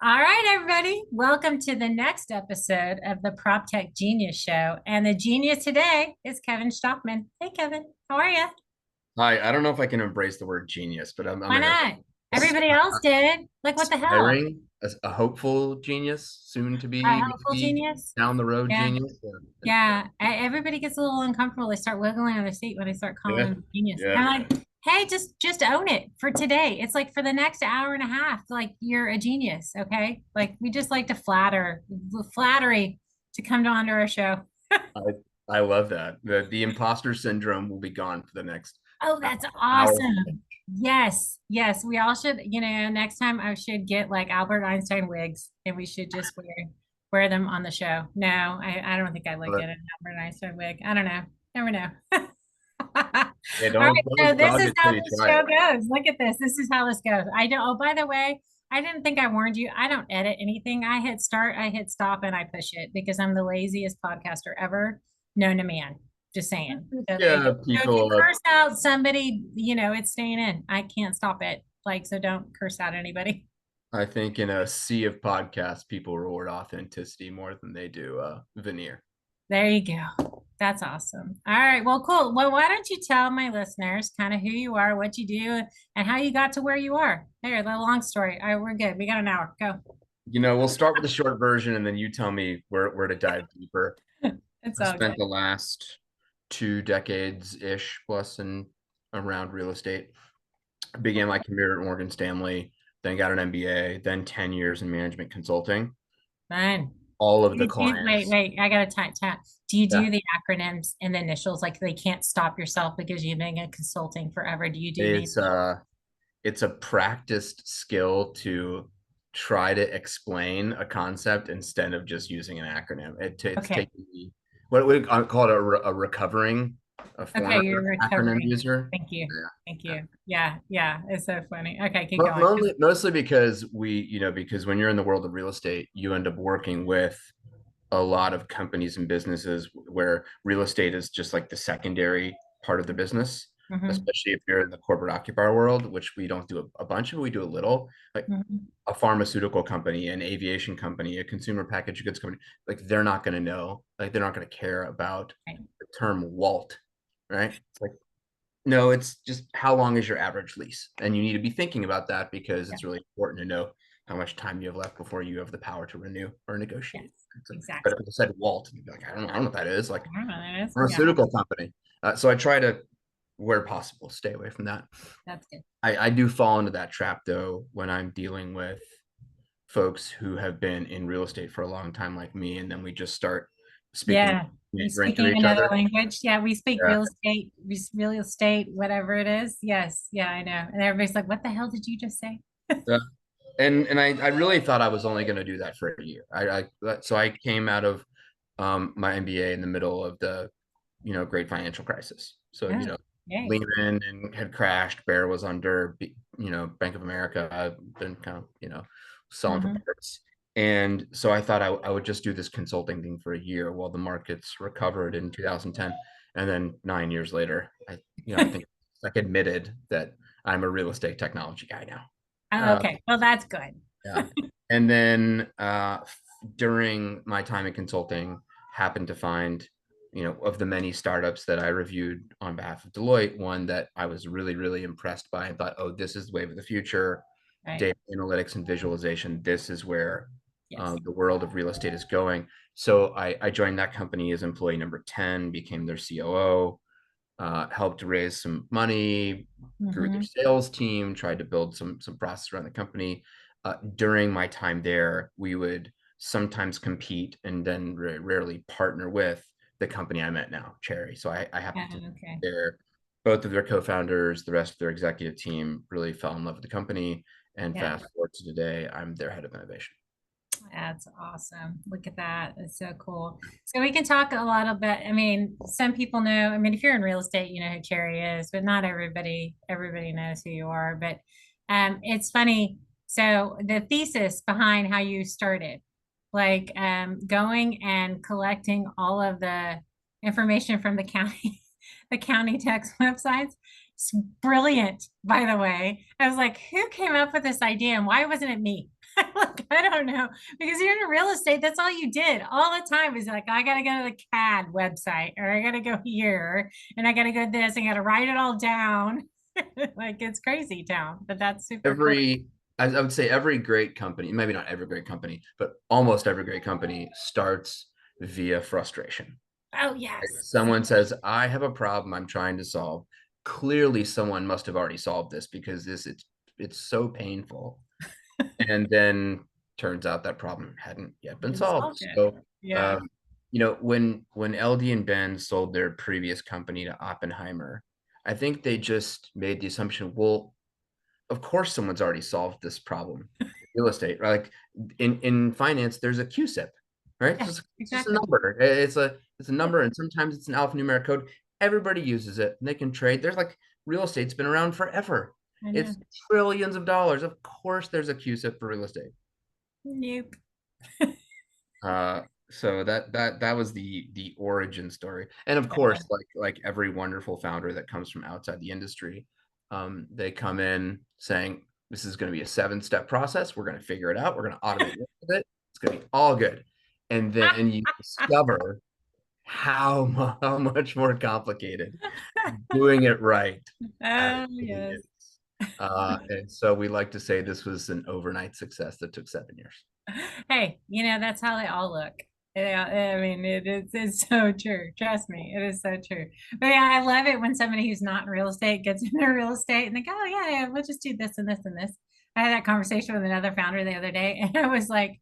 All right, everybody. Welcome to the next episode of the Proptech Genius Show. And the genius today is Kevin Shtofman. Hey, Kevin. How are you? Hi, I don't know if I can embrace the word genius, but I'm Why an not? Everybody else did. Like, what the hell? aspiring, a hopeful genius, soon to A be, helpful maybe genius? down the road Yeah. genius. Yeah. Everybody gets a little uncomfortable. They start wiggling on their seat when they start calling Yeah, them genius. yeah. I'm like, hey, just own it for today. It's like for the next hour and a half, like you're a genius. Okay. Like we just like to flattery to come onto our show. I I love that. The imposter syndrome will be gone for the next Oh, that's hour. awesome. Yes, yes. We all should, next time I should get like Albert Einstein wigs and we should just wear them on the show. No, I don't think I look But good in an Albert Einstein wig. I don't know. Never know. yeah, All right, so don't this judge is it how till you this try show it. goes. Look at this. This is how this goes. I don't, oh, by the way, I didn't think I warned you. I don't edit anything. I hit start, I hit stop, and I push it because I'm the laziest podcaster ever known to man. Just saying. So there you go. Yeah, So if you people. curse out somebody, it's staying in. I can't stop it. Like, so don't curse out anybody. I think in a sea of podcasts, people reward authenticity more than they do veneer. There you go. That's awesome. All right. Well, cool. Well, why don't you tell my listeners kind of who you are, what you do, and how you got to where you are? There, the long story. All right, we're good. We got an hour. Go. We'll start with the short version, and then you tell me where to dive deeper. It's I all spent good. the last 2 decades ish plus in around real estate. I began my career at Morgan Stanley, then got an MBA, then 10 years in management consulting. Fine. All of the Wait, clients. wait. I got to time. Do you Yeah, do the acronyms and the initials? Like they can't stop yourself because you've been in consulting forever. Do you do the it's initials? uh it's a practiced skill to try to explain a concept instead of just using an acronym. It's Okay. taking me what we call it a recovering, a Okay. former You're acronym recovering. user. Thank you. Thank Yeah. you. Yeah. Yeah. It's so funny. Okay. Keep going. Mostly because because when you're in the world of real estate, you end up working with a lot of companies and businesses where real estate is just like the secondary part of the business, Hmm. especially if you're in the corporate occupier world, which we don't do a bunch of, we do a little. Like Hmm. a pharmaceutical company, an aviation company, a consumer packaged goods company, like they're not going to know, like they're not going to care about Right. the term Walt, right? It's like no, it's just how long is your average lease? And you need to be thinking about that because Yeah. it's really important to know how much time you have left before you have the power to renew or Yes. negotiate. But if Exactly. I said Walt, you'd be like, I don't know what that is. Like I don't know what that is. Yeah. pharmaceutical company. So I try to, where possible, stay away from that. That's good. I do fall into that trap though when I'm dealing with folks who have been in real estate for a long time, like me, and then we just start speaking Yeah. You Mandarin to speaking each another other. language. Yeah. We speak Yeah. real estate, whatever it is. Yes. Yeah, I know. And everybody's like, what the hell did you just say? Yeah. And I really thought I was only going to do that for a year. So I came out of my MBA in the middle of the great financial crisis. So Oh, yay. Lehman and had crashed. Bear was under. Bank of America. I've been kind of selling for Hmm. parts. And so I thought I would just do this consulting thing for a year while the markets recovered in 2010. And then 9 years later, I think I admitted that I'm a real estate technology guy now. Oh, Uh, okay. Well, that's good. yeah. And then during my time in consulting, happened to find, of the many startups that I reviewed on behalf of Deloitte, one that I was really, really impressed by and thought, oh, this is the wave of the future. Right. Data analytics and visualization. This is where Yes. the world of real estate is going. So I joined that company as employee number 10, became their COO, helped raise some money, grew their Hmm. sales team, tried to build some process around the company. During my time there, we would sometimes compete and then rarely partner with the company I'm at now, Cherre. So I Yeah, happened to okay. their both of their co-founders, the rest of their executive team really fell in love with the company. And Yeah. fast forward to today, I'm their head of innovation. That's awesome. Look at that. That's so cool. So we can talk a little bit. I mean, some people know, I mean, if you're in real estate, you know who Cherry is, but not everybody knows who you are. But it's funny. So the thesis behind how you started, like going and collecting all of the information from the county, the county tax websites. It's brilliant, by the way. I was like, who came up with this idea and why wasn't it me? Like, I don't know. Because you're in real estate, that's all you did all the time is like, I gotta go to the CAD website, or I gotta go here, and I gotta go this, and I gotta write it all down. Like it's crazy town, but that's super cool. Every, I would say every great company, maybe not every great company, but almost every great company starts via frustration. Oh yes. Someone says, I have a problem I'm trying to solve. Clearly, someone must have already solved this because it's so painful. And then turns out that problem hadn't yet been It's all solved. good. So, Yeah. um, when LD and Ben sold their previous company to Oppenheimer, I think they just made the assumption, well, of course someone's already solved this problem in real estate, right? Like in finance, there's a QSIP, right? Yeah, It's just a exactly. number. It's a Yeah. number, and sometimes it's an alphanumeric code. Everybody uses it, and they can trade. There's like real estate's been around forever. I know. It's trillions of dollars. Of course, there's a QSIP for real estate. Nope. So that was the origin story. And of Yeah. course, like every wonderful founder that comes from outside the industry, they come in saying this is going to be a 7-step process. We're going to figure it out. We're going to automate with it. It's going to be all good. And then you discover how much more complicated doing it right Oh actually yes. is. And so we like to say this was an overnight success that took 7 years. Hey, that's how they all look. Yeah, I mean, it's so true. Trust me, it is so true. But yeah, I love it when somebody who's not in real estate gets into real estate and they go, oh yeah, yeah, we'll just do this and this and this. I had that conversation with another founder the other day, and I was like,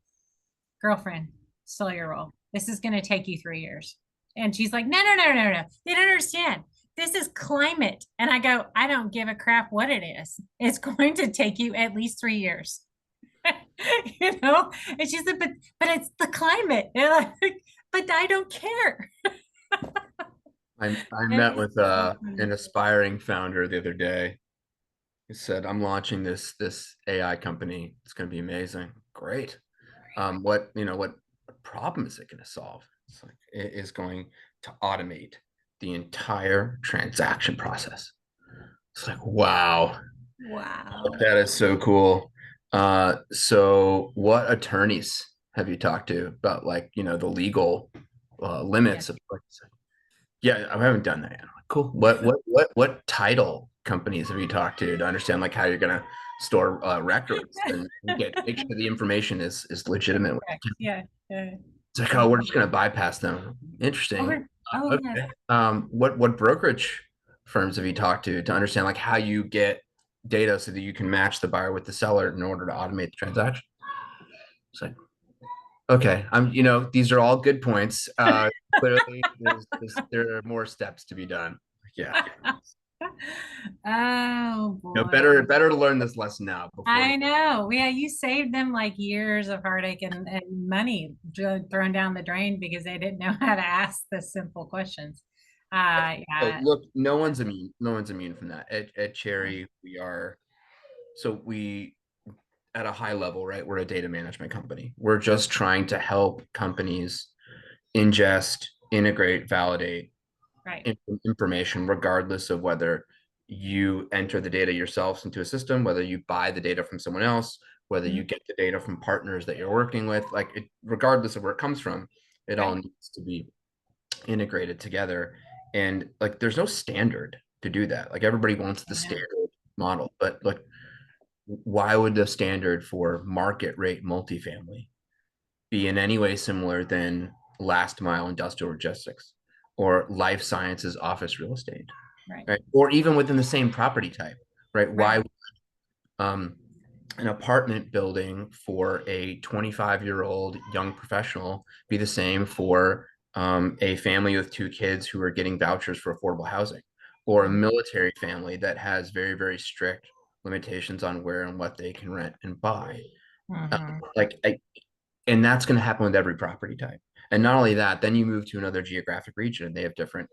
girlfriend, slow your roll. This is going to take you 3 years. And she's like, no, no, no, no, no. They don't understand. This is climate. And I go, I don't give a crap what it is. It's going to take you at least 3 years. you know? And she said, but it's the climate. And I'm like, but I don't care. I It met was with so an funny. aspiring founder the other day. He said, "I'm launching this AI company. It's going to be amazing. Great. What problem is it going to solve? It's like it is going to automate the entire transaction process." It's like, wow, Wow. that is so cool. So what attorneys have you talked to about the legal Yeah. limits of like, yeah, I haven't done that yet. Cool. What title companies have you talked to understand like how you're gonna store records and make sure the information is legitimate? Correct. Yeah. Yeah. It's like, Yeah. oh, we're just gonna bypass them. Interesting. Oh, yes. Okay. What brokerage firms have you talked to understand like how you get data so that you can match the buyer with the seller in order to automate the transaction? It's like, okay, these are all good points. Clearly, there are more steps to be done. Yeah, Oh no, boy. better to learn this lesson now before. I know. Yeah, you saved them like years of heartache and money thrown down the drain because they didn't know how to ask the simple questions. So Yeah. look, no one's immune. No one's immune from that. At Cherre, we at a high level, right? We're a data management company. We're just trying to help companies ingest, integrate, validate Right. information, regardless of whether you enter the data yourselves into a system, whether you buy the data from someone else, whether Mhm. you get the data from partners that you're working with, regardless of where it comes from, it all Right. needs to be integrated together. And like, there's no standard to do that. Like everybody wants I the know. standard model, but like, why would the standard for market rate multifamily be in any way similar than last mile industrial logistics or life sciences office real estate, Right. right? Or even within the same property type, right? Right. Why um, an apartment building for a 25-year-old young professional be the same for a family with 2 kids who are getting vouchers for affordable housing, or a Mhm. military family that has very, very strict limitations on where and what they can rent and buy? Mhm. Like and that's going to happen with every property type. And not only that, then you move to another geographic region and they have different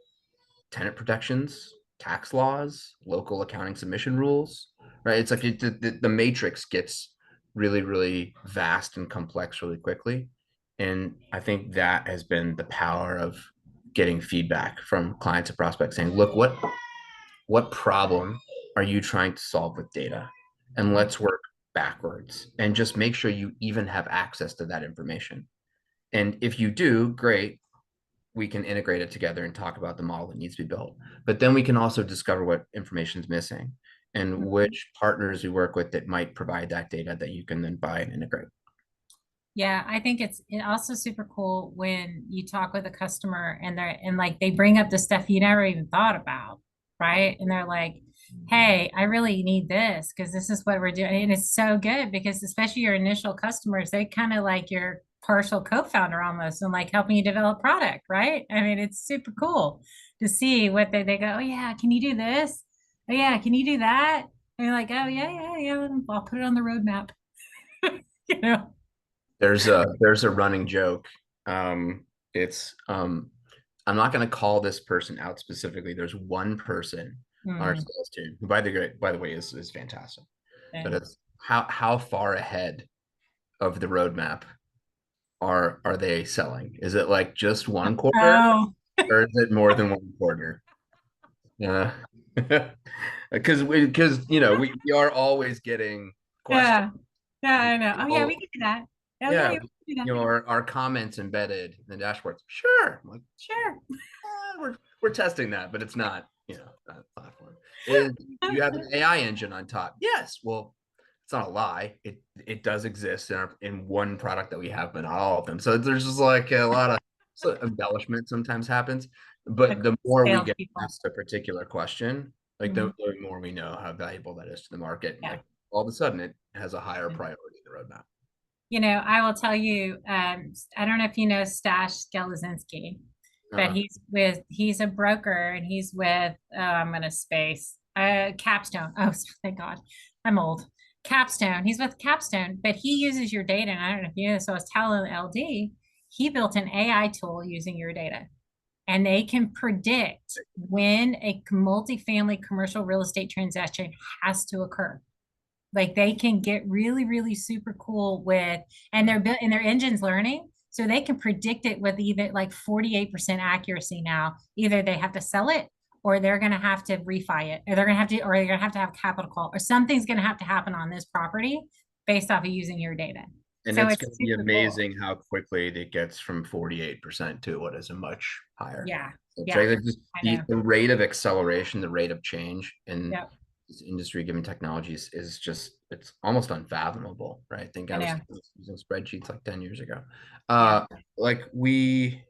tenant protections, tax laws, local accounting submission rules, right? It's like the matrix gets really, really vast and complex really quickly. And I think that has been the power of getting feedback from clients and prospects saying, look, what problem are you trying to solve with data? And let's work backwards and just make sure you even have access to that information. And if you do, great, we can integrate it together and talk about the model that needs to be built. But then we can also discover what information is missing and Mhm. which partners we work with that might provide that data that you can then buy and integrate. Yeah, I think it's also super cool when you talk with a customer and like they bring up the stuff you never even thought about, right? And they're like, "Hey, I really need this because this is what we're doing." And it's so good because especially your initial customers, they kind of like your partial co-founder almost and like helping you develop product, right? I mean, it's super cool to see what they go, "Oh yeah, can you do this? Oh yeah, can you do that?" And you're like, "Oh yeah, yeah, yeah, I'll put it on the roadmap." You know? There's a running joke. It's I'm not going to call this person out specifically. There's one person on our Hmm. sales team who, by the way, is fantastic. But Okay. it's how far ahead of the roadmap are they selling? Is it like just one quarter, Oh, or is it more than one quarter? Yeah, because we are always getting questions. yeah. Yeah, I know. Oh, yeah, we Oh, can do that. Oh, yeah, yeah, yeah, we can do that. our comments embedded in the dashboards. Sure, I'm like, Sure. we're testing that, but it's not, not a platform. Is you have an AI engine on top? Yes. Well, it's not a lie. It does exist in one product that we have, but not all of them. So there's just like a lot of embellishment sometimes happens. But Like the more we get salespeople. asked a particular question, like Mhm. the more we know how valuable that is to the market, and Yeah. like all of a sudden it has a higher priority in the roadmap. I will tell you, I don't know if you know Stash Skelezinski, but Uh, he's a broker and he's with, I'm going to space, Capstone. Oh, thank God. I'm old. Capstone. He's with Capstone, but he uses your data. And I don't know if you know, so I was telling LD, he built an AI tool using your data. And they can predict when a multifamily commercial real estate transaction has to occur. Like they can get really, really super cool with, and their engine's learning, so they can predict it with even like 48% accuracy now. Either they have to sell it, or they're going to have to refi it, or they're going to have capital call, or something's going to have to happen on this property based off of using your data. and So it's it's going to be super cool. amazing how quickly it gets from 48% to what is a much higher. Yeah, So yeah, just I the, know. the rate of acceleration, the rate of change in Yep, this industry given technologies is just, it's almost unfathomable, right? I think I I was know. using spreadsheets like 10 years ago. Yeah. Like we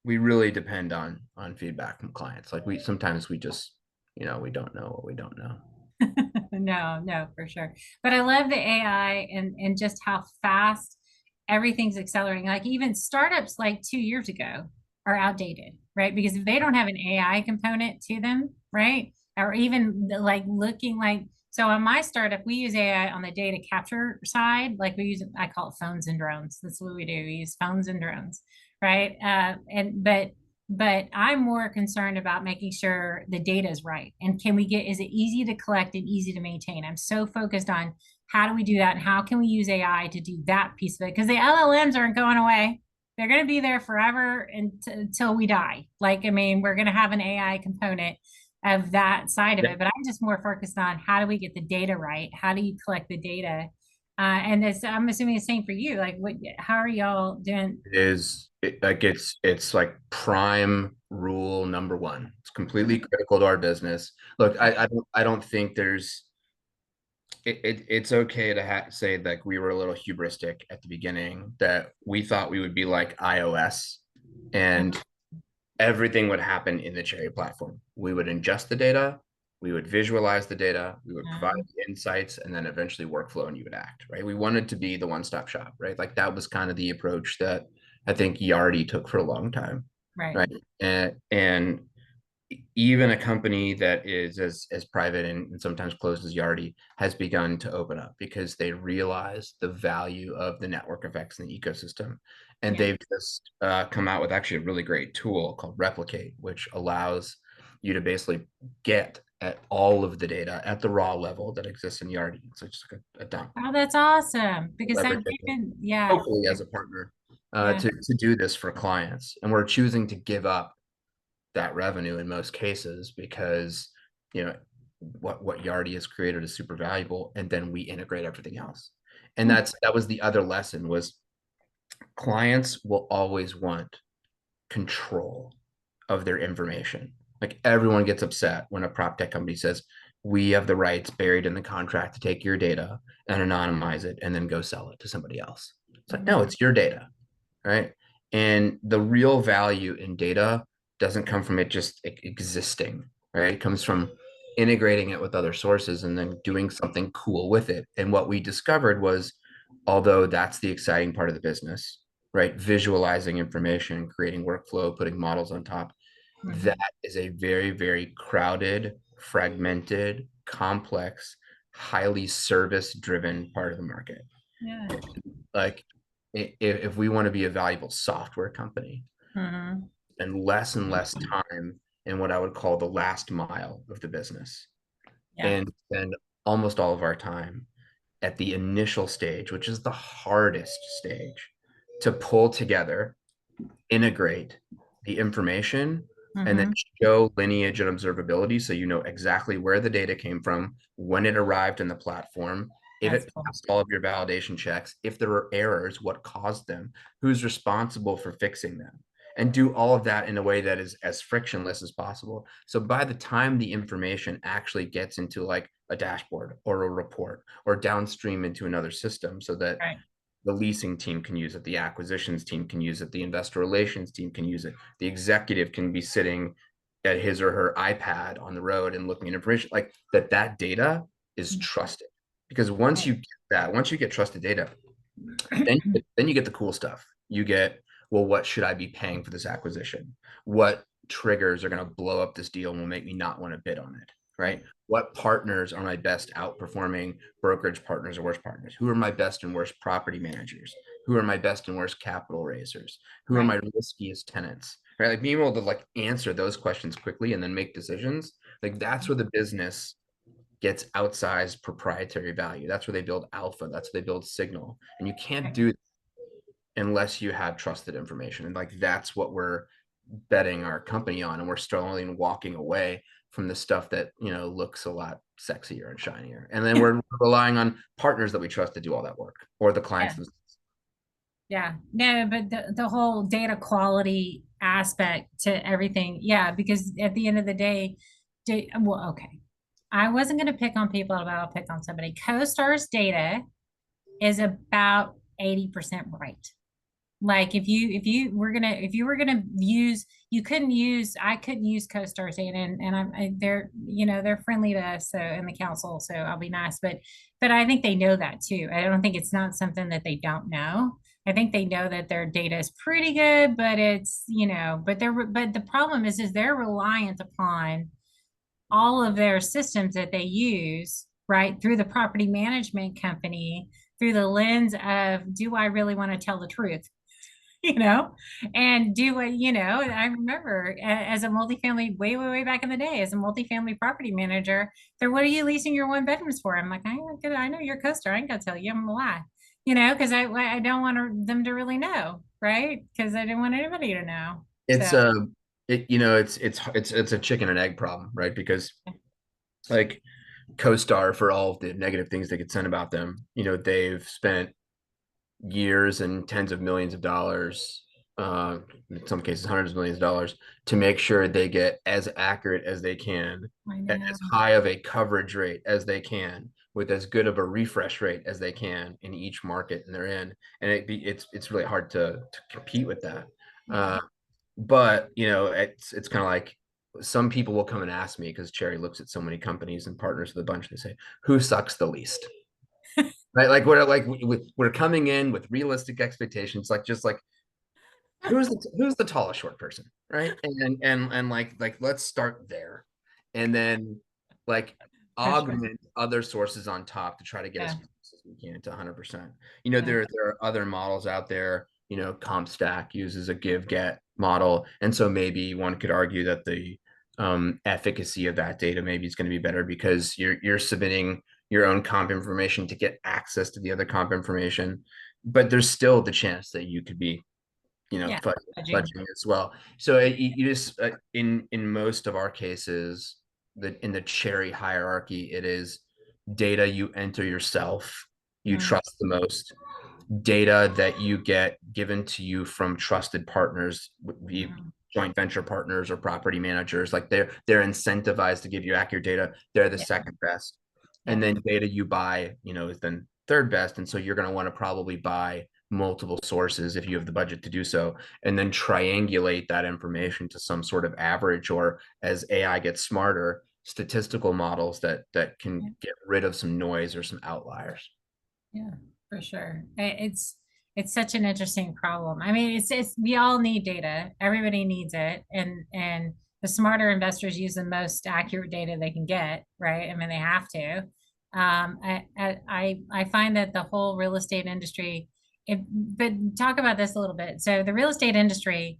really depend on feedback from clients. Like we sometimes we just, we don't know what we don't know. No, no, for sure. But I love the AI and just how fast everything's accelerating. Like even startups like 2 years ago are outdated, right? Because if they don't have an AI component to them, right? Or even like looking like so on my startup, we use AI on the data capture side. Like I call it phones and drones. That's what we do. We use phones and drones, right? But I'm more concerned about making sure the data is right. And is it easy to collect and easy to maintain? I'm so focused on how do we do that and how can we use AI to do that piece of it? Because the LLMs aren't going away. They're going to be there forever until we die. Like, I mean, we're going to have an AI component of that side of Yeah. it, but I'm just more focused on how do we get the data right? How do you collect the data? And I'm assuming the same for you. Like, how are y'all doing? Like it's like prime rule number one. It's completely critical to our business. Look, I don't think it's okay to say like we were a little hubristic at the beginning, that we thought we would be like iOS and everything would happen in the Cherre platform. We would ingest the data, we would visualize the data, we would provide the insights, and then eventually workflow and you would act, right? We wanted to be the one-stop shop, right? Like that was kind of the approach that I think Yardi took for a long time, Right. right? And even a company that is as private and sometimes closed as Yardi has begun to open up because they realize the value of the network effects in the ecosystem. And Yeah. they've just come out with actually a really great tool called Replicate, which allows you to basically get at all of the data at the raw level that exists in Yardi. So it's like a dump. Oh, that's awesome. Because Leverage they've it, been, yeah, hopefully as a partner, yeah, to do this for clients. And we're choosing to give up that revenue in most cases because you know what Yardi has created is super valuable, and then we integrate everything else. And Hmm. that was the other lesson was clients will always want control of their information. Like everyone gets upset when a prop tech company says, we have the rights buried in the contract to take your data and anonymize it and then go sell it to somebody else. It's like, no, Mhm. it's your data, right? And the real value in data doesn't come from it just existing, right? It comes from integrating it with other sources and then doing something cool with it. And what we discovered was, although that's the exciting part of the business, right? Visualizing information, creating workflow, putting models on top, that Mhm. is a very, very crowded, fragmented, complex, highly service driven part of the market. Yeah. Like if we want to be a valuable software company, Mhm. and less time in what I would call the last mile of the business, Yeah. and spend almost all of our time at the initial stage, which is the hardest stage, to pull together, integrate the information, and then Mhm. show lineage and observability so you know exactly where the data came from, when it arrived in the platform, if That's it cool. passed all of your validation checks, if there were errors, what caused them, who's responsible for fixing them, and do all of that in a way that is as frictionless as possible. So by the time the information actually gets into like a dashboard or a report or downstream into another system so that Right. the leasing team can use it, the acquisitions team can use it, the investor relations team can use it, the executive can be sitting at his or her iPad on the road and looking at information like that. That data is trusted because Right. once you get trusted data, then you get the cool stuff. You get, well, what should I be paying for this acquisition? What triggers are going to blow up this deal and will make me not want to bid on it? Right? What partners are my best outperforming brokerage partners or worst partners? Who are my best and worst property managers? Who are my best and worst capital raisers? Who are Right. my riskiest tenants? Right? Like being able to like answer those questions quickly and then make decisions. Like that's where the business gets outsized proprietary value. That's where they build alpha. That's where they build signal. And you can't Right. do unless you have trusted information. And like that's what we're betting our company on. And we're slowly walking away from the stuff that, looks a lot sexier and shinier. And then we're relying on partners that we trust to do all that work or the clients Yeah. themselves. Yeah. No, but the whole data quality aspect to everything. Yeah, because at the end of the day, well, okay. I wasn't going to pick on people, but I'll pick on somebody. CoStar's data is about 80% right. Like if you were gonna use, you couldn't use, I couldn't use CoStar's data, and they're, they're friendly to us, so in the council, so I'll be nice, but I think they know that too. I don't think it's not something that they don't know. I think they know that their data is pretty good, but it's, but the problem is they're reliant upon all of their systems that they use, right, through the property management company, through the lens of, do I really want to tell the truth? you know, and do what, I remember as a multifamily, way, way, way back in the day, as a multifamily property manager, they're, what are you leasing your one bedrooms for? I'm like, I know your coaster. I ain't gonna tell you, I'm gonna lie, because I don't want them to really know, right? Because I didn't want anybody to know. It's So, a, it's a chicken and egg problem, right? Because like CoStar, for all of the negative things they could send about them, they've spent years and tens of millions of dollars, in some cases hundreds of millions of dollars, to make sure they get as accurate as they can, I at know. as high of a coverage rate as they can, with as good of a refresh rate as they can in each market and they're in. And it's really hard to compete with that. Yeah. But it's kind of like some people will come and ask me because Cherre looks at so many companies and partners with a bunch. They say, "Who sucks the least?" Right? We're coming in with realistic expectations, like just like who's the tallest short person, right? And like let's start there, and then like For sure. augment other sources on top to try to get as Yeah. close as we can to 100%. Yeah. There are other models out there. CompStack uses a give get model, and so maybe one could argue that the efficacy of that data maybe is going to be better because you're submitting your own comp information to get access to the other comp information, but there's still the chance that you could be Yeah. fudging as well. So you just in most of our cases, in the Cherre hierarchy, it is data you enter yourself, you Mm, trust the most, data that you get given to you from trusted partners, be mm, joint venture partners or property managers. Like they're incentivized to give you accurate data. They're the yeah, second best. yeah, And then data you buy, is then third best. And so you're going to want to probably buy multiple sources if you have the budget to do so, and then triangulate that information to some sort of average, or as AI gets smarter, statistical models that can yeah. get rid of some noise or some outliers. Yeah, for sure. It's such an interesting problem. I mean, it's we all need data. Everybody needs it, and the smarter investors use the most accurate data they can get, right? I mean, they have to. I find that the whole real estate industry, but talk about this a little bit. So the real estate industry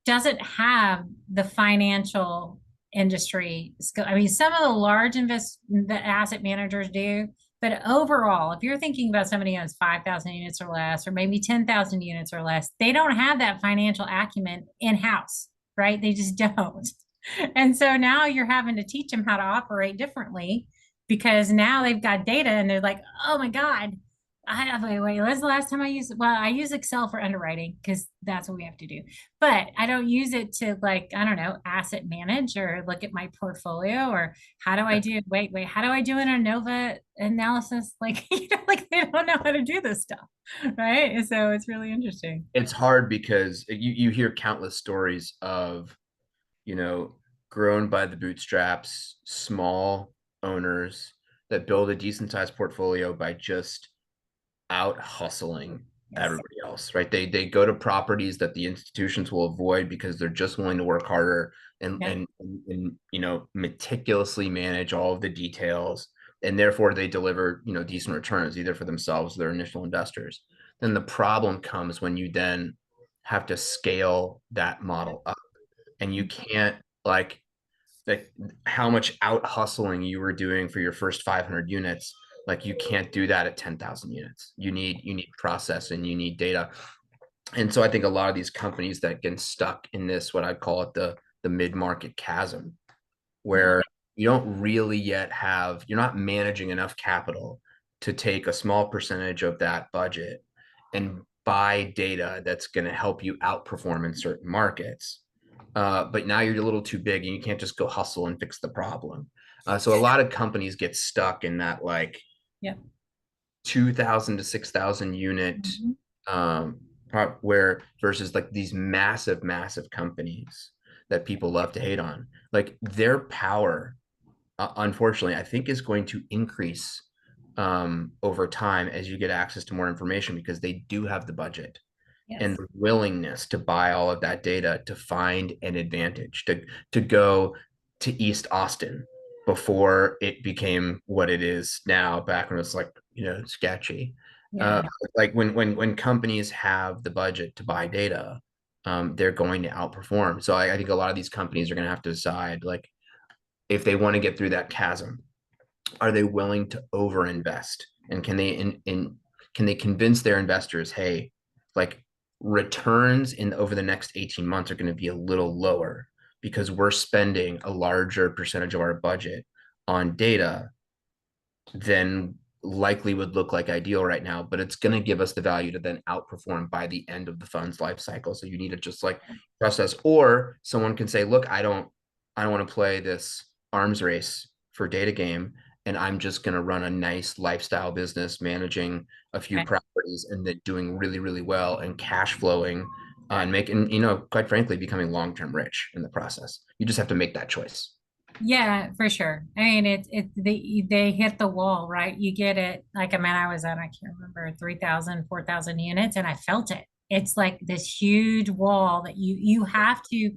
doesn't have the financial industry skill. I mean, some of the large the asset managers do, but overall, if you're thinking about somebody who owns 5,000 units or less, or maybe 10,000 units or less, they don't have that financial acumen in house, right? They just don't. And so now you're having to teach them how to operate differently because now they've got data and they're like, oh my God, wait, when's the last time I used, well, I use Excel for underwriting because that's what we have to do, but I don't use it to, like, I don't know, asset manage or look at my portfolio, or how do I do, how do I do an ANOVA analysis? Like, like they don't know how to do this stuff. Right. And so it's really interesting. It's hard because you hear countless stories of, you know, grown by the bootstraps, small owners that build a decent sized portfolio by just out hustling Yes. everybody else, right? They go to properties that the institutions will avoid because they're just willing to work harder and Yeah. meticulously manage all of the details, and therefore they deliver decent returns either for themselves or their initial investors. Then the problem comes when you then have to scale that model up, and you can't, like how much out hustling you were doing for your first 500 units, like you can't do that at 10,000 units. You need process and you need data. And so I think a lot of these companies that get stuck in this, what I'd call it, the mid-market chasm, Yeah. where you don't really yet have, you're not managing enough capital to take a small percentage of that budget and buy data that's going to help you outperform in certain markets. But now you're a little too big and you can't just go hustle and fix the problem. So a lot of companies get stuck in that, like, Yeah. 2,000 to 6,000 unit, Mhm. um, where versus like these massive, massive companies that people love to hate on, like their power, unfortunately, I think is going to increase over time as you get access to more information, because they do have the budget and Yes. the willingness to buy all of that data to find an advantage, to go to East Austin before it became what it is now, back when it's like, sketchy. uh, Yeah. like when companies have the budget to buy data, they're going to outperform. So I think a lot of these companies are going to have to decide, like, if they want to get through that chasm, are they willing to overinvest, and can they convince their investors, hey, like, returns in over the next 18 months are going to be a little lower because we're spending a larger percentage of our budget on data than likely would look like ideal right now, but it's going to give us the value to then outperform by the end of the fund's life cycle. So you need to just, like, trust us. Or someone can say, look, I don't want to play this arms race for data game, and I'm just going to run a nice lifestyle business managing a few Okay. properties and then doing really, really well and cash flowing, and making, quite frankly, becoming long-term rich in the process. You just have to make that choice. Yeah, for sure. I mean, they hit the wall, right? You get it. Like, I mean, I was on, I can't remember, 3,000, 4,000 units, and I felt it. It's like this huge wall that you have to,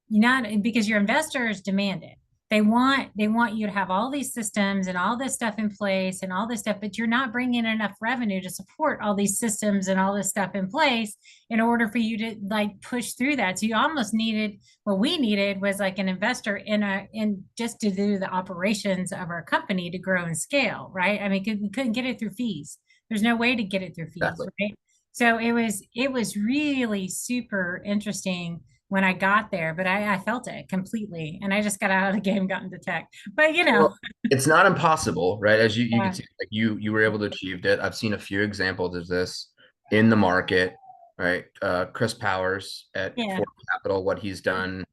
not because your investors demand it. They want you to have all these systems and all this stuff in place and all this stuff, but you're not bringing enough revenue to support all these systems and all this stuff in place in order for you to, like, push through that. So you almost needed, what we needed was like an investor in just to do the operations of our company to grow and scale, right? I mean, we couldn't get it through fees. There's no way to get it through fees, Exactly. right? So it was really super interesting when I got there, but I felt it completely. And I just got out of the game, got into tech. But Well, it's not impossible, right? As you can yeah, see, like you were able to achieve it. I've seen a few examples of this in the market, right? Chris Powers at yeah. Ford Capital, what he's done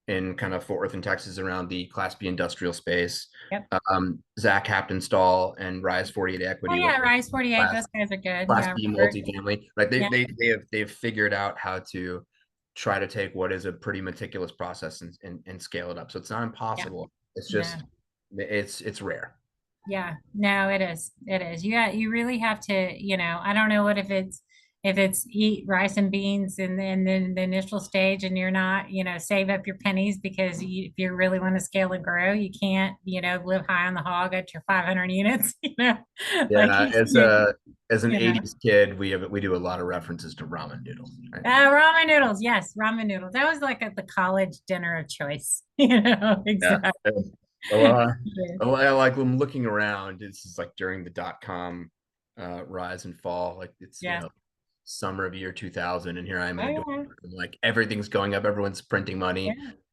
in kind of Fort Worth and Texas around the Class B industrial space. Yep. Zach Haptonstall and Rise 48 Oh Equity with yeah, Rise 48. Class Those guys are good. Class Yeah, B Robert. multifamily, right? Yeah, They've figured out how to try to take what is a pretty meticulous process and scale it up. So it's not yeah. impossible. It's No. just it's rare. Yeah, no, it is. It is. You really have to, I don't know what if it's eat rice and beans and then the initial stage and you're not, save up your pennies because if you really want to scale and grow, you can't, live high on the hog at your 500 units, like Yeah, as an you know. 80s kid, we do a lot of references to ramen noodles, right? Ramen noodles. Yes, ramen noodles. That was like at the college dinner of choice, Yeah. exactly. Well, like when I'm looking around, this is like during the dot-com rise and fall, like it's Yeah. summer of year 2000, and here I am in Oh a dorm yeah. room, like everything's going up, everyone's printing Yeah. money,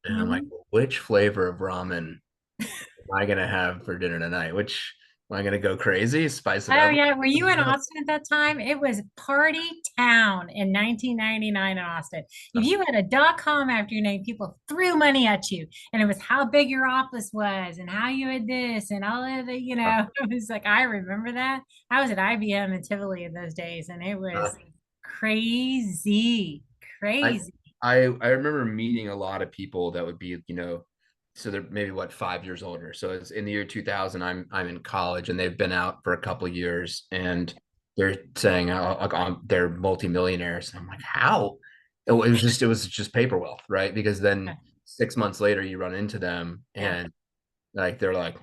and I'm like, Mhm. well, which flavor of ramen am I gonna have for dinner tonight? Which am I gonna go crazy, spice it Oh up? yeah, were you in Austin at that time? It was party town in 1999 in Austin. If you had a .com after your name, people threw money at you, and it was how big your office was and how you had this and all of the, it was like I remember that. I was at IBM in Tivoli in those days, and it Uh, was crazy, I crazy. I remember meeting a lot of people that would be, so they're maybe what 5 years older. So it's in the year 2000. I'm in college, and they've been out for a couple of years, and they're saying like they're multimillionaires. And I'm like, how? It was just paper wealth, right? Because then 6 months later, you run into them, Yeah, and like they're like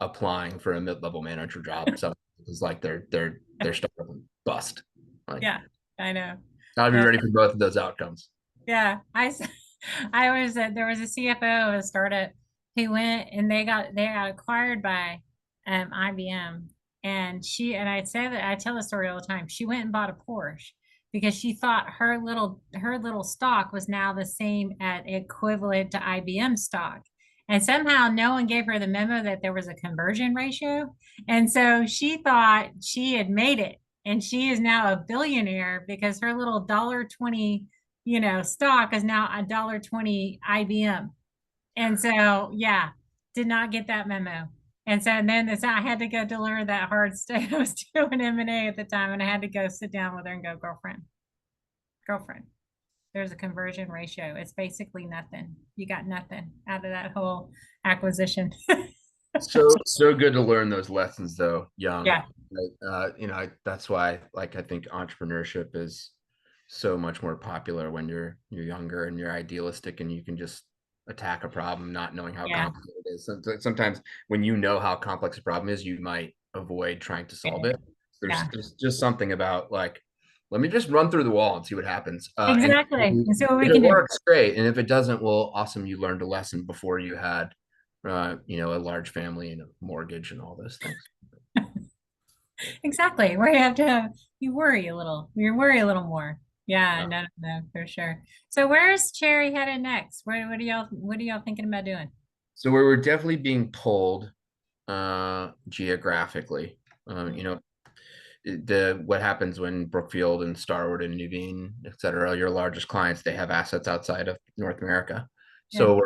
applying for a mid-level manager job. So it's like they're starting to bust. Like yeah, I know. I'll be Yeah. ready for both of those outcomes. Yeah, I was there was a CFO of a startup who went and they got acquired by IBM, and I tell the story all the time. She went and bought a Porsche because she thought her little stock was now the same at equivalent to IBM stock. And somehow no one gave her the memo that there was a conversion ratio. And so she thought she had made it. And she is now a billionaire because her little $1.20 stock is now $1.20 IBM. And so, yeah, did not get that memo. And then I had to go deliver that hard stuff. I was doing M&A at the time, and I had to go sit down with her and go, girlfriend, there's a conversion ratio. It's basically nothing. You got nothing out of that whole acquisition. So good to learn those lessons though, young. Yeah, That's why like I think entrepreneurship is so much more popular when you're younger and you're idealistic and you can just attack a problem not knowing how yeah, complicated it is. Sometimes when you know how complex a problem is, you might avoid trying to solve it. yeah, There's just something about like, let me just run through the wall and see what happens. And exactly. And so what we if it can do. works, great. And if it doesn't, well, awesome. You learned a lesson before you had a large family and a mortgage and all those things. Exactly. Where you have to you worry a little. You worry a little more. Yeah, Uh, no, no, for sure. So where's Cherry headed next? What are y'all thinking about doing? so we were definitely being pulled geographically. Mhm. The what happens when Brookfield and Starwood and Nuveen, et cetera, your largest clients, they have assets outside of North America. Yeah. So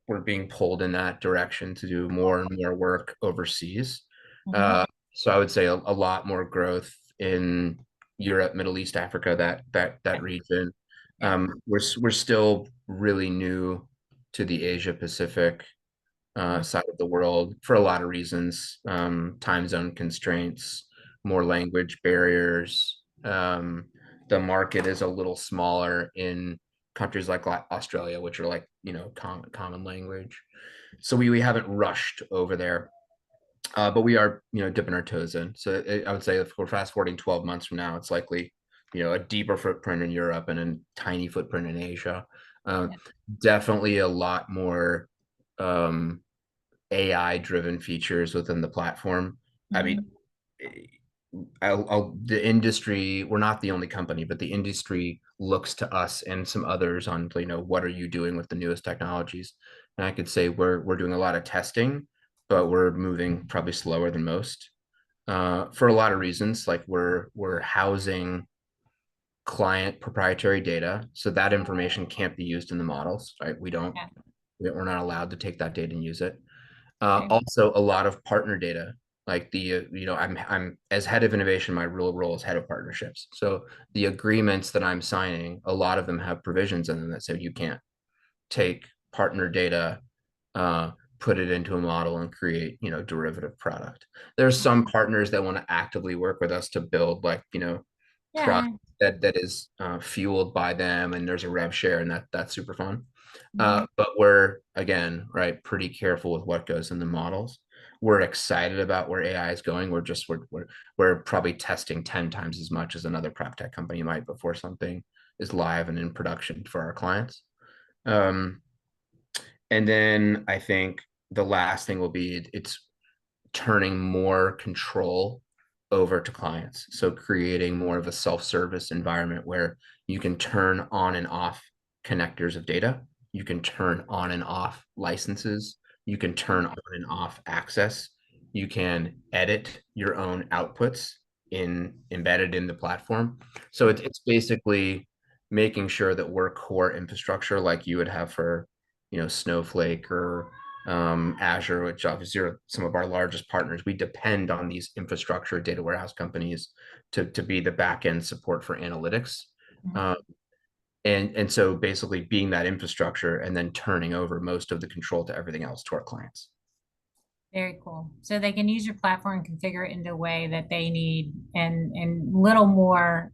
we're being pulled in that direction to do more and more work overseas. Mhm. Uh, so I would say a lot more growth in Europe, Middle East, Africa, that Yeah. region. Yeah. We're still really new to the Asia Pacific Mhm. side of the world for a lot of reasons, time zone constraints, more language barriers. The market is a little smaller in countries like Australia, which are like, common language. So we haven't rushed over there, but we are, dipping our toes in. So I would say if we're fast forwarding 12 months from now, it's likely, a deeper footprint in Europe and a tiny footprint in Asia. Uh, Yeah. Definitely a lot more AI driven features within the platform. I mean, Mhm. the industry, we're not the only company, but the industry looks to us and some others on, what are you doing with the newest technologies? And I could say we're doing a lot of testing, but we're moving probably slower than most, for a lot of reasons. Like we're housing client proprietary data, so that information can't be used in the models, right? Yeah. We're not allowed to take that data and use it. Okay. Also, a lot of partner data, like I'm as head of innovation, my real role is head of partnerships. So the agreements that I'm signing, a lot of them have provisions in them that say you can't take partner data, uh, put it into a model and create, derivative product. There's some partners that want to actively work with us to build, like, product Yeah. that is fueled by them, and there's a rev share, and that's super fun. Mhm. But we're, again, right, pretty careful with what goes in the models. We're excited about where AI is going. We're probably testing 10 times as much as another prop tech company might before something is live and in production for our clients. Um, and then I think the last thing will be, it's turning more control over to clients. So creating more of a self-service environment where you can turn on and off connectors of data. You can turn on and off licenses. You can turn on and off access. You can edit your own outputs embedded in the platform. So it's basically making sure that we're core infrastructure like you would have for, Snowflake or Azure, which obviously are some of our largest partners. We depend on these infrastructure data warehouse companies to be the back end support for analytics. Mhm. Uh, and so basically being that infrastructure and then turning over most of the control to everything else to our clients. Very cool. So they can use your platform and configure it in a way that they need and little more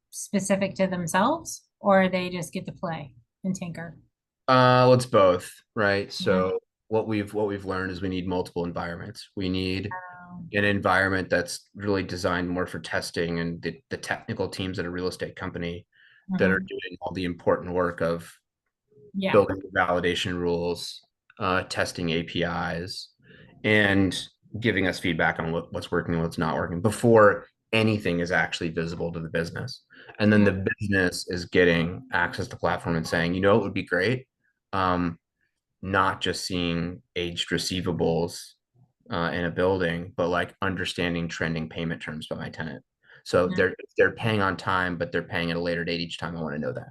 specific to themselves, or they just get to play and tinker. Well, it's both, right? Mhm. So what we've learned is we need multiple environments. We need Um, an environment that's really designed more for testing and the technical teams at a real estate company that are mhm. doing all the important work of Yeah. building validation rules, testing APIs, and giving us feedback on what's working and what's not working before anything is actually visible to the business. And then Yeah. the business is getting access to platform and saying, it would be great. Um, Not just seeing aged receivables in a building, but like understanding trending payment terms by my tenant. So Mhm. they're paying on time, but they're paying at a later date each time. I want to know that.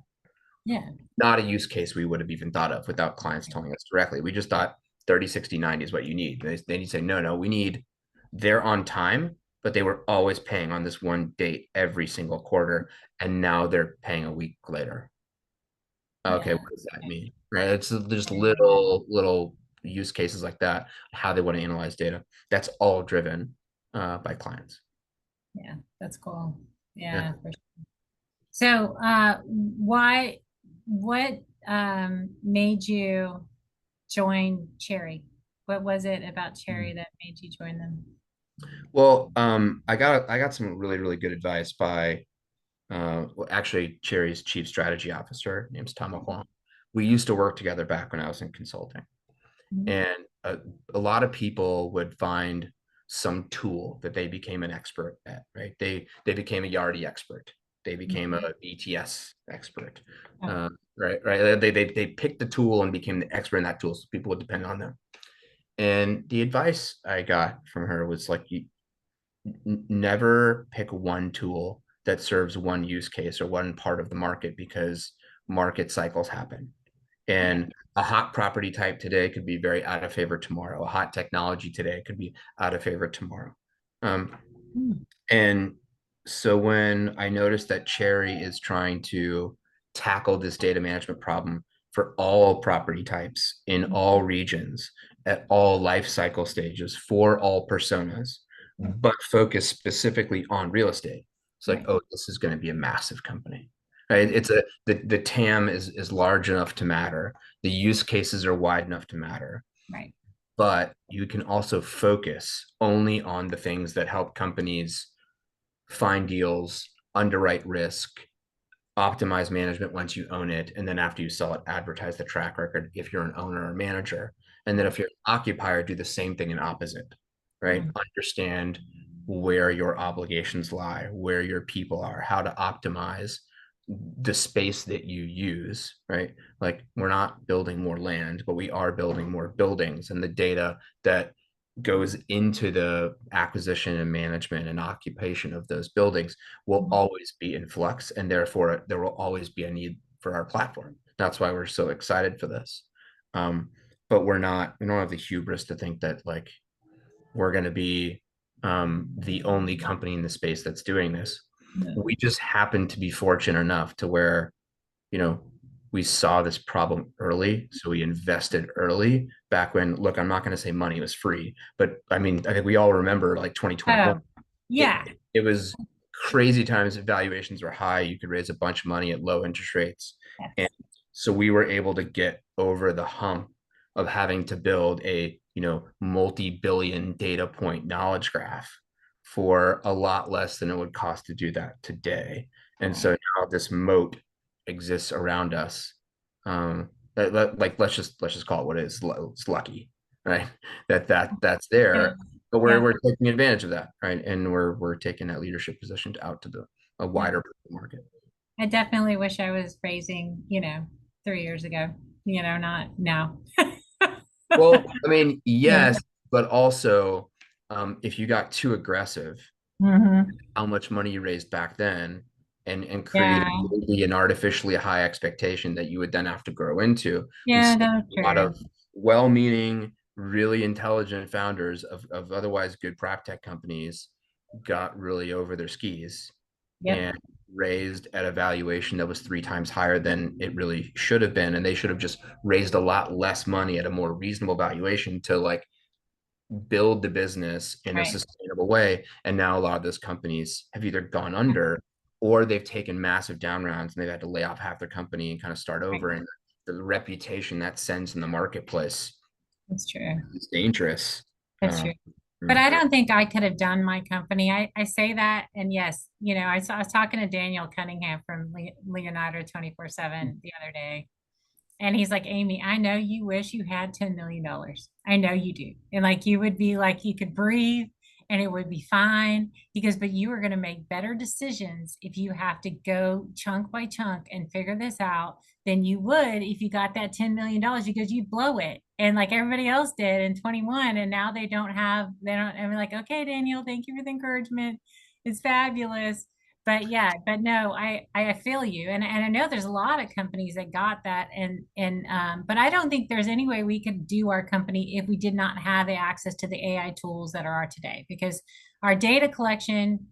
Yeah. Not a use case we would have even thought of without clients telling us directly. We just thought 30, 60, 90 is what you need. They need to say, no, we need, they're on time, but they were always paying on this one date every single quarter. And now they're paying a week later. Okay, Yeah. what does that Okay. mean? Right? It's just Very cool. little use cases like that, how they want to analyze data. That's all driven by clients. Yeah, that's cool. Yeah. Yeah. So, what made you join Cherry? What was it about Cherry that made you join them? Well, I got some really, really good advice by well, actually Cherry's chief strategy officer, name's Tom Kwong. We used to work together back when I was in consulting. Mhm. And a lot of people would find some tool that they became an expert at, right? They became a Yardi expert. They became a Mhm. BTS expert. Oh, Right. They picked the tool and became the expert in that tool. So people would depend on them. And the advice I got from her was like, you never pick one tool that serves one use case or one part of the market, because market cycles happen. yeah. And a hot property type today could be very out of favor tomorrow. A hot technology today could be out of favor tomorrow. Um, Mm. and so when I noticed that Cherry is trying to tackle this data management problem for all property types in all regions at all life cycle stages for all personas, but focus specifically on real estate, it's like, Right. oh, this is going to be a massive company. Right? The TAM is large enough to matter. The use cases are wide enough to matter, Right. but you can also focus only on the things that help companies find deals, underwrite risk, optimize management once you own it, and then after you sell it, advertise the track record if you're an owner or manager. And then Right. if you're an occupier, do the same thing in opposite, right? Mm. Understand. where your obligations lie, where your people are, how to optimize the space that you use, right? Like we're not building more land, but we are building more buildings, and the data that goes into the acquisition and management and occupation of those buildings will always be in flux, and therefore there will always be a need for our platform. That's why we're so excited for this. Um, but we don't have the hubris to think that like we're going to be the only company in the space that's doing this. No. We just happen to be fortunate enough to where, you know, we saw this problem early. So we invested early back when, look, I'm not going to say money was free, but I mean, I think we all remember like 2021. Oh, It, yeah. it was crazy times. Valuations were high. You could raise a bunch of money at low interest rates. And Yes. so we were able to get over the hump of having to build a, multi-billion data point knowledge graph for a lot less than it would cost to do that today. And Right. so now this moat exists around us. Like let's just call it what it is. It's lucky, right? That's It there, is. but we're Yeah. we're taking advantage of that, right? And we're taking that leadership position out to a Yeah. wider market. I definitely wish I was raising, 3 years ago, not now. Well, I mean, Yeah. yes, but also, if you got too aggressive, Hmm. how much money you raised back then, and created Yeah. maybe an artificially high expectation that you would then have to grow into. We Yeah, see that's a lot true. of well-meaning, really intelligent founders of otherwise good prop tech companies got really over their skis Yep. and raised at a valuation that was 3 times higher than it really should have been. And they should have just raised a lot less money at a more reasonable valuation to like build the business in a Right. sustainable way. And now a lot of those companies have either gone under or they've taken massive down rounds and they've had to lay off half their company and kind of start Right. over. And the reputation that sends in the marketplace That's true. is dangerous. That's true. But Mm. I don't think I could have done my company. I say that, and yes, I was talking to Daniel Cunningham from Leonardo 24/7 the other day, and he's like, Amy, I know you wish you had $10 million. I know you do. And like you would be like, you could breathe and it would be fine. He goes, but you are going to make better decisions if you have to go chunk by chunk and figure this out than you would if you got that $10 million because you blow it. And like everybody else did in 21. And now and we're like, okay, Daniel, thank you for the encouragement. It's fabulous. But yeah, but no, I feel you, and I know there's a lot of companies that got that, and but I don't think there's any way we could do our company if we did not have the access to the AI tools that are today, because our data collection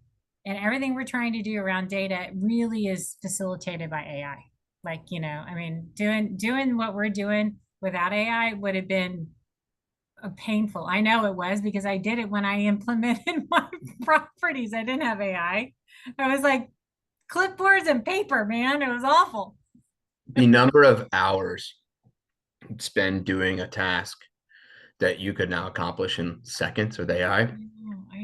and everything we're trying to do around data really is facilitated by AI. Like, I mean, doing what we're doing without AI would have been painful. I know it was because I did it when I implemented my properties. I didn't have AI. I was like clipboards and paper, man. It was awful. The number of hours spent doing a task that you could now accomplish in seconds with AI. I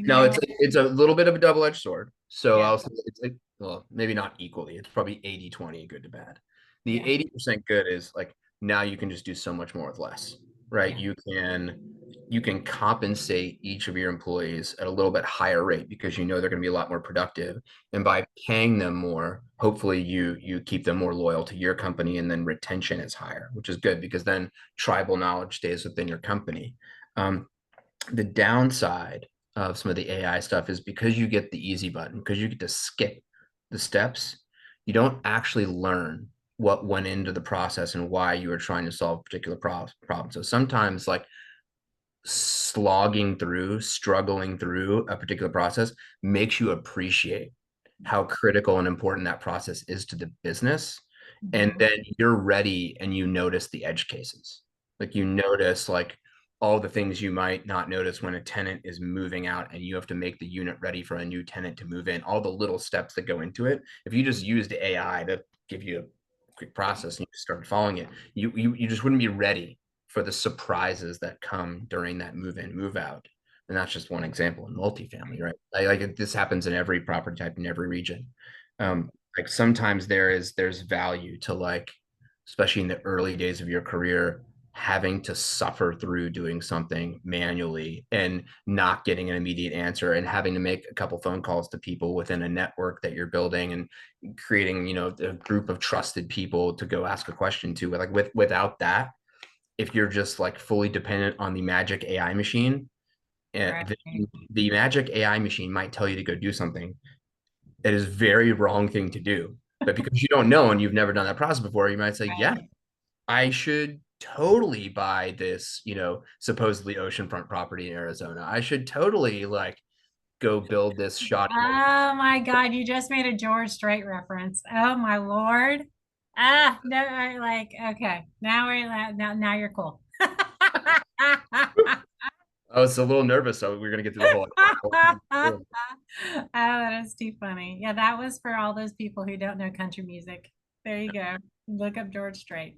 No, know. it's a little bit of a double-edged sword. So Yeah. I'll say it's like, well, maybe not equally. It's probably 80-20 good to bad. The Yeah. 80% good is like now you can just do so much more with less, right? Yeah. You can compensate each of your employees at a little bit higher rate because you know they're going to be a lot more productive. And by paying them more, hopefully you keep them more loyal to your company, and then retention is higher, which is good because then tribal knowledge stays within your company. The downside of some of the AI stuff is because you get the easy button, because you get to skip the steps, you don't actually learn what went into the process and why you were trying to solve a particular problem. So sometimes like slogging through, struggling through a particular process makes you appreciate how critical and important that process is to the business. And Mhm. then you're ready and you notice the edge cases. Like you notice like all the things you might not notice when a tenant is moving out and you have to make the unit ready for a new tenant to move in, all the little steps that go into it. If you just used AI to give you a quick process and you started following it, you just wouldn't be ready for the surprises that come during that move in, move out. And that's just one example in multifamily, right? Like this happens in every property type in every region. Like sometimes there's value to like, especially in the early days of your career, having to suffer through doing something manually and not getting an immediate answer and having to make a couple phone calls to people within a network that you're building and creating, a group of trusted people to go ask a question to. Like without that, if you're just like fully dependent on the magic AI machine, Right. the magic AI machine might tell you to go do something. It is a very wrong thing to do. But because you don't know and you've never done that process before, you might say, yeah, Right. I should totally buy this, supposedly oceanfront property in Arizona. I should totally like go build this shoddy. Oh my God, you just made a George Strait reference. Oh my Lord. Ah, no, okay. Now you're cool. I was a little nervous, so we're gonna get through the whole. Oh, that is too funny. Yeah, that was for all those people who don't know country music. There you go. Look up George Strait.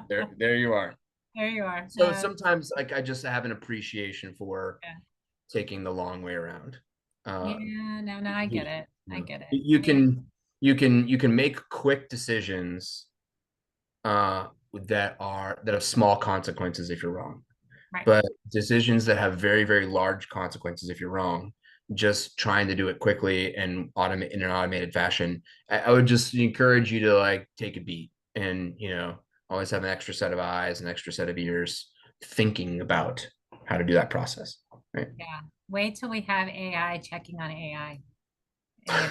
There you are. There you are. So sometimes, like, I just have an appreciation for Yeah. taking the long way around. Uh, Yeah, no, I get it. I get it. you can make quick decisions that have small consequences if you're wrong, Right. but decisions that have very, very large consequences if you're wrong, just trying to do it quickly and automate in an automated fashion. I would just encourage you to like take a beat and always have an extra set of eyes, an extra set of ears, thinking about how to do that process. Right. Yeah. Wait till we have AI checking on AI, you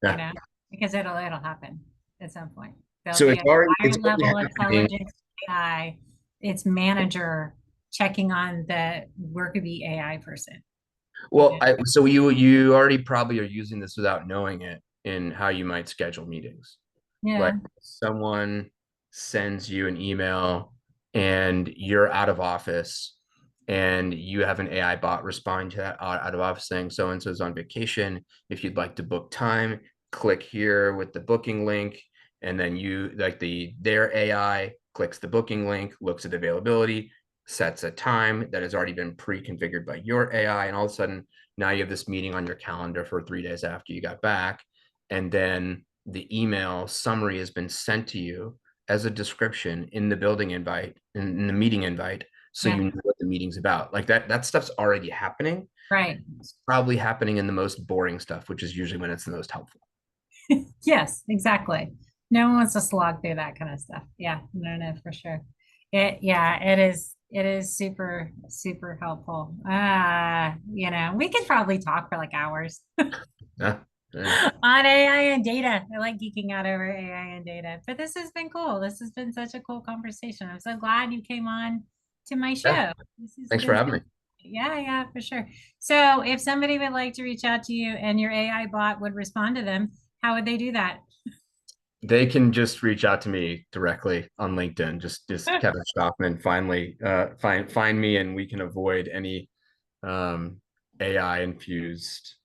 Yeah. know, because it'll happen at some point. There'll So be it's a already higher it's already level happening. intelligence AI, its manager checking on the worker bee AI person. You Well, know? so you already probably are using this without knowing it in how you might schedule meetings. Like Yeah. someone sends you an email and you're out of office and you have an AI bot respond to that out of office saying so and so is on vacation. If you'd like to book time, click here with the booking link. And then you like their AI clicks the booking link, looks at availability, sets a time that has already been pre-configured by your AI. And all of a sudden, now you have this meeting on your calendar for 3 days after you got back. And then the email summary has been sent to you as a description in the building invite, in the meeting invite, so Yeah. you know what the meeting's about. Like that stuff's already happening. Right. It's probably happening in the most boring stuff, which is usually when it's the most helpful. Yes, exactly. No one wants to slog through that kind of stuff. Yeah, no, for sure. Yeah, it is super, super helpful. We could probably talk for like hours Yeah. Yeah. on AI and data. I like geeking out over AI and data, but this has been cool. This has been such a cool conversation. I'm so glad you came on to my Yeah. show. This has Thanks for been having me. yeah, for sure. So if somebody would like to reach out to you and your AI bot would respond to them, how would they do that? They can just reach out to me directly on LinkedIn. Just Kevin Shtofman. Finally, find me, and we can avoid any AI infused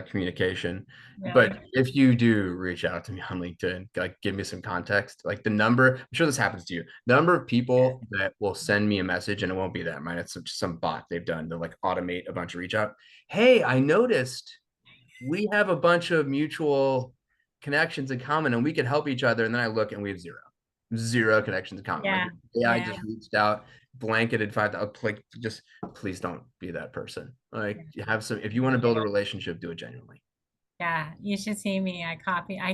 communication. Really? But if you do reach out to me on LinkedIn, like give me some context, like the number, I'm sure this happens to you. The number of people that will send me a message, and it won't be that, right? It's some bot they've done to like automate a bunch of reach out. Hey, I noticed we have a bunch of mutual connections in common and we could help each other. And then I look and we have zero connections in common. Like Yeah, AI yeah, just reached out, blanketed 5,000. Like, just please don't be that person. Like, you have some, if you want to build a relationship, do it genuinely. yeah. You should see me. I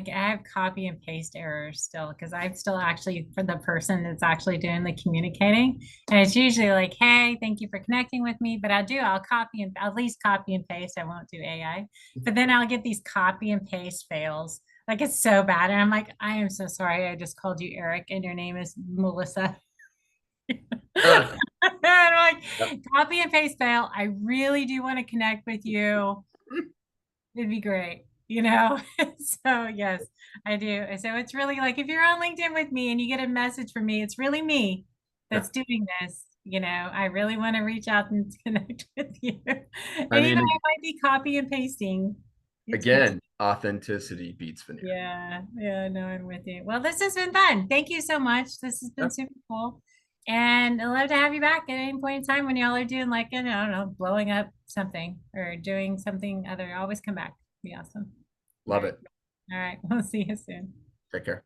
have copy and paste errors still because I'm still actually for the person that's actually doing the communicating. And it's usually like, hey, thank you for connecting with me. But I'll copy and at least copy and paste. I won't do AI. But then I'll get these copy and paste fails. Like it's so bad. And I'm like, I am so sorry. I just called you Eric and your name is Melissa. Uh, And I'm yep. like, copy and paste fail. I really do want to connect with you. It'd be great, you know? So yes, I do. So it's really like if you're on LinkedIn with me and you get a message from me, it's really me Yeah. that's doing this. I really want to reach out and connect with you. And I even mean, I might be copy and pasting. It's fine. again, authenticity beats veneer. Yeah, no, I'm with you. Well, this has been fun. Thank you so much. This has been Yeah. super cool. And I'd love to have you back at any point in time when y'all are doing like, I don't know, blowing up something or doing something other. Always come back. Be awesome. All Love right. it. All right. We'll see you soon. Take care.